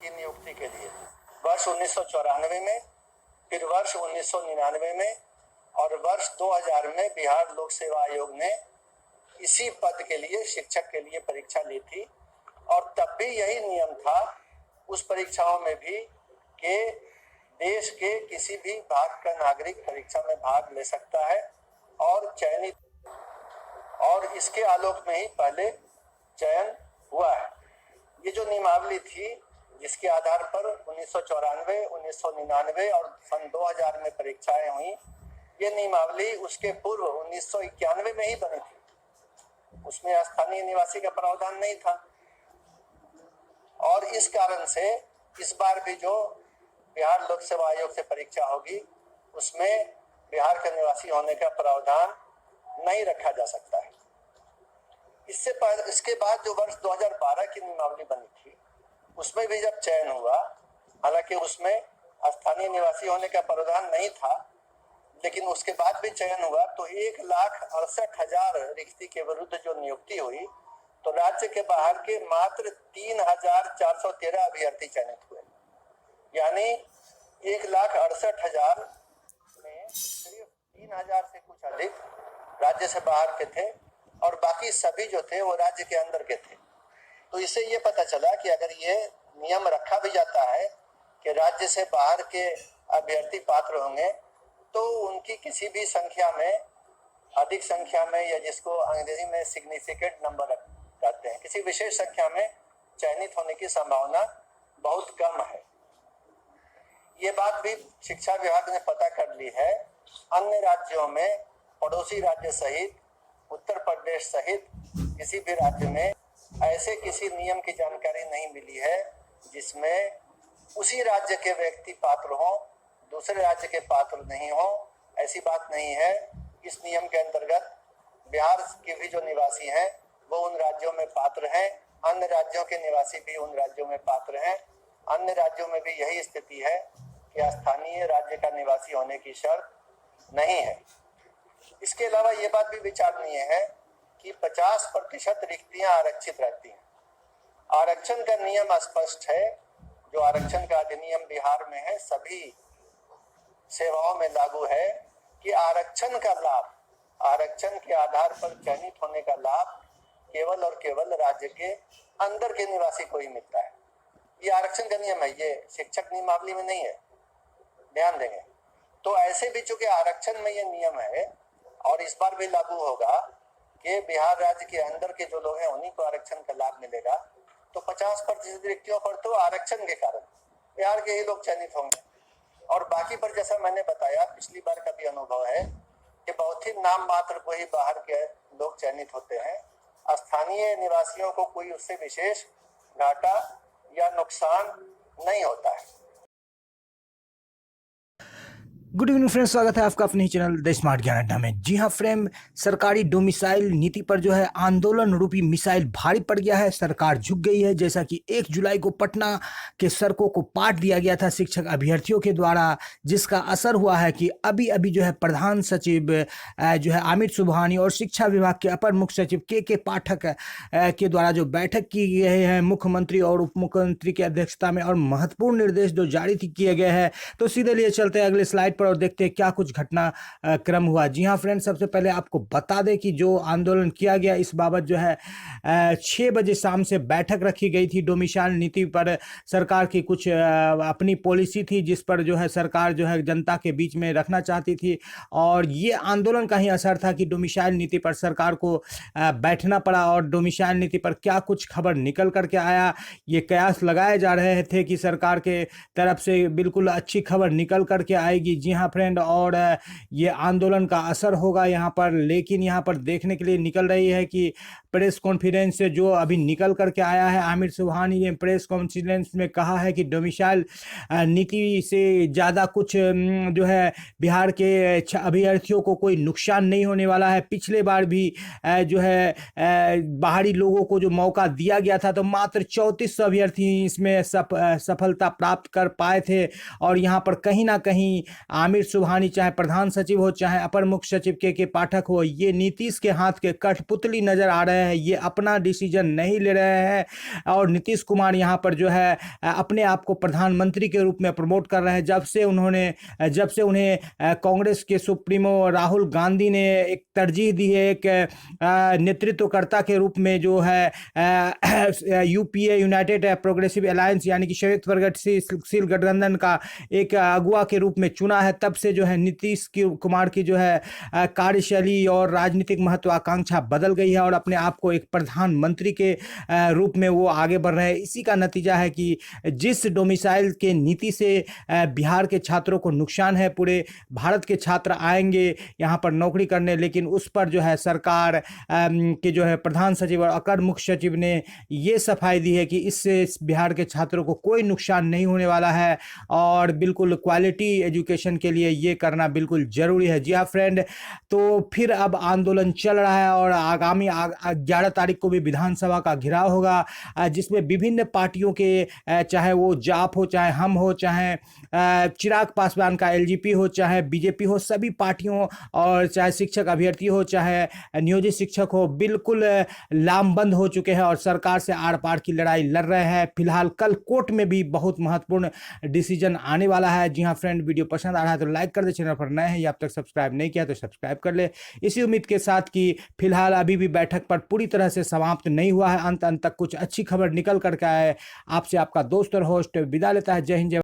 की नियुक्ति के लिए वर्ष 1994 में, फिर वर्ष 1999 में और वर्ष 2000 में बिहार लोक सेवा आयोग ने इसी पद के लिए, शिक्षक के लिए परीक्षा ली थी। और तब भी यही नियम था उस परीक्षाओं में भी कि देश के किसी भी भाग का नागरिक परीक्षा में भाग ले सकता है और चयनित, और इसके आलोक में ही पहले चयन हुआ है। ये जो नियमावली थी जिसके आधार पर 1994, 1999 और सन 2000 में परीक्षाएं हुई, ये नियमावली उसके पूर्व 1991 में ही बनी थी। उसमें स्थानीय निवासी का प्रावधान नहीं था और इस कारण से इस बार भी जो बिहार लोक सेवा आयोग से परीक्षा होगी उसमें बिहार के निवासी होने का प्रावधान नहीं रखा जा सकता है। इसके बाद जो वर्ष 2012 की नियमावली बनी थी उसमें भी जब चयन हुआ, हालांकि उसमें स्थानीय निवासी होने का प्रावधान नहीं था, लेकिन उसके बाद भी चयन हुआ तो 1,68,000 रिक्ति के विरुद्ध जो नियुक्ति हुई तो राज्य के बाहर के मात्र 3,413 अभ्यर्थी चयनित हुए। यानी 1,68,000 में सिर्फ 3,000 से कुछ अधिक राज्य से बाहर के थे और बाकी सभी जो थे वो राज्य के अंदर के थे। तो इससे ये पता चला कि अगर ये नियम रखा भी जाता है कि राज्य से बाहर के अभ्यर्थी पात्र होंगे तो उनकी किसी भी संख्या में, अधिक संख्या में, या जिसको अंग्रेजी में सिग्निफिकेंट नंबर कहते हैं, किसी विशेष संख्या में चयनित होने की संभावना बहुत कम है। ये बात भी शिक्षा विभाग ने पता कर ली है। अन्य राज्यों में, पड़ोसी राज्य सहित, उत्तर प्रदेश सहित किसी भी राज्य में ऐसे किसी नियम की जानकारी नहीं मिली है जिसमें उसी राज्य के व्यक्ति पात्र हों, दूसरे राज्य के पात्र नहीं हो। ऐसी बात नहीं है। इस नियम के अंतर्गत बिहार के भी जो निवासी हैं वो उन राज्यों में पात्र हैं, अन्य राज्यों के निवासी भी उन राज्यों में पात्र हैं। अन्य राज्यों में भी यही स्थिति है कि स्थानीय राज्य का निवासी होने की शर्त नहीं है। इसके अलावा ये बात भी विचारणीय है कि 50% रिक्तियां आरक्षित रहती हैं। आरक्षण का नियम स्पष्ट है, जो आरक्षण का अधिनियम बिहार में है, सभी सेवाओं में लागू है कि आरक्षण का लाभ, आरक्षण के आधार पर चयनित होने का लाभ केवल और केवल राज्य के अंदर के निवासी को ही मिलता है। ये आरक्षण का नियम है, ये शिक्षक नियमावली में नहीं है, ध्यान देंगे। तो ऐसे भी चूंकि आरक्षण में ये नियम है और इस बार भी लागू होगा कि बिहार राज्य के अंदर के जो लोग हैं उन्हीं को आरक्षण का लाभ मिलेगा, तो 50% रिक्तियों पर तो आरक्षण के कारण बिहार के ही लोग चयनित होंगे। और बाकी पर जैसा मैंने बताया, पिछली बार का भी अनुभव है कि बहुत ही नाम मात्र को ही बाहर के लोग चयनित होते हैं। स्थानीय निवासियों को कोई उससे विशेष घाटा या नुकसान नहीं होता है। गुड इवनिंग फ्रेंड्स, स्वागत है आपका अपने चैनल द स्मार्ट ज्ञान अड्डा में। जी हाँ फ्रेंड, सरकारी डोमिसाइल नीति पर जो है आंदोलन रूपी मिसाइल भारी पड़ गया है। सरकार झुक गई है। जैसा कि 1 जुलाई को पटना के सड़कों को पाट दिया गया था शिक्षक अभ्यर्थियों के द्वारा, जिसका असर हुआ है कि अभी अभी जो है प्रधान सचिव जो है आमिर सुबहानी और शिक्षा विभाग के अपर मुख्य सचिव के पाठक के द्वारा जो बैठक की गई है मुख्यमंत्री और उप मुख्यमंत्री की अध्यक्षता में, और महत्वपूर्ण निर्देश जो जारी किए गए हैं। तो सीधे लिए चलते हैं अगले स्लाइड पर और देखते हैं क्या कुछ घटना क्रम हुआ। जी हाँ फ्रेंड्स, सबसे पहले आपको बता दें कि जो आंदोलन किया गया इस बाबत जो है 6 बजे शाम से बैठक रखी गई थी। डोमिसाइल नीति पर सरकार की कुछ अपनी पॉलिसी थी जिस पर जो है सरकार जो है जनता के बीच में रखना चाहती थी, और ये आंदोलन का ही असर था कि डोमिसाइल नीति पर सरकार को बैठना पड़ा। और डोमिसाइल नीति पर क्या कुछ खबर निकल करके आया, ये कयास लगाए जा रहे थे कि सरकार के तरफ से बिल्कुल अच्छी खबर निकल करके आएगी। जी हाँ फ्रेंड, और ये आंदोलन का असर होगा यहाँ पर। लेकिन यहाँ पर देखने के लिए निकल रही है कि प्रेस कॉन्फ्रेंस से जो अभी निकल करके आया है, आमिर सुबहानी ने प्रेस कॉन्फ्रेंस में कहा है कि डोमिसाइल नीति से ज़्यादा कुछ जो है बिहार के अभ्यर्थियों को कोई नुकसान नहीं होने वाला है। पिछले बार भी जो है बाहरी लोगों को जो मौका दिया गया था तो मात्र 34 अभ्यर्थी इसमें सफलता प्राप्त कर पाए थे। और यहाँ पर कहीं ना कहीं आमिर सुबहानी, चाहे प्रधान सचिव हो चाहे अपर मुख्य सचिव के पाठक हो, ये नीतीश के हाथ के कठपुतली नजर आ रहे रहे हैं, ये अपना डिसीजन नहीं ले रहे हैं और नीतीश कुमार यहाँ पर जो है अपने आप को प्रधानमंत्री के रूप में प्रमोट कर रहे हैं। जब से उन्हें कांग्रेस के सुप्रीमो राहुल गांधी ने एक तरजीह दी है एक नेतृत्वकर्ता के रूप में, जो है यूपीए यूनाइटेड प्रोग्रेसिव अलायंस यानी कि संयुक्त प्रगतिशील गठबंधन का एक अगुवा के रूप में चुना है, तब से जो है नीतीश कुमार की जो है कार्यशैली और राजनीतिक महत्वाकांक्षा बदल गई है और अपने आप को एक प्रधानमंत्री के रूप में वो आगे बढ़ रहे हैं। इसी का नतीजा है कि जिस डोमिसाइल के नीति से बिहार के छात्रों को नुकसान है, पूरे भारत के छात्र आएंगे यहाँ पर नौकरी करने, लेकिन उस पर जो है सरकार के जो है प्रधान सचिव और अपर मुख्य सचिव ने ये सफाई दी है कि इससे बिहार के छात्रों को कोई नुकसान नहीं होने वाला है और बिल्कुल क्वालिटी एजुकेशन के लिए ये करना बिल्कुल जरूरी है। जी हाँ फ्रेंड, तो फिर अब आंदोलन चल रहा है और आगामी 11 तारीख को भी विधानसभा का घेराव होगा, जिसमें विभिन्न पार्टियों के, चाहे वो जाप हो, चाहे हम हो, चाहे चिराग पासवान का एलजेपी हो, चाहे बीजेपी हो, सभी पार्टियों और चाहे शिक्षक अभ्यर्थी हो, चाहे नियोजित शिक्षक हो, बिल्कुल लामबंद हो चुके हैं और सरकार से आर पार की लड़ाई लड़ रहे हैं। फिलहाल कल कोर्ट में भी बहुत महत्वपूर्ण डिसीजन आने वाला है। जी हाँ फ्रेंड, वीडियो पसंद आ रहा है तो लाइक कर दे, चैनल पर नए हैं या अब तक सब्सक्राइब नहीं किया तो सब्सक्राइब कर ले, इसी उम्मीद के साथ कि फिलहाल अभी भी बैठक पर पूरी तरह से समाप्त नहीं हुआ है, अंत तक कुछ अच्छी खबर निकल करके आए। आपसे आपका दोस्त और होस्ट विदा लेता है। जय हिंद, जय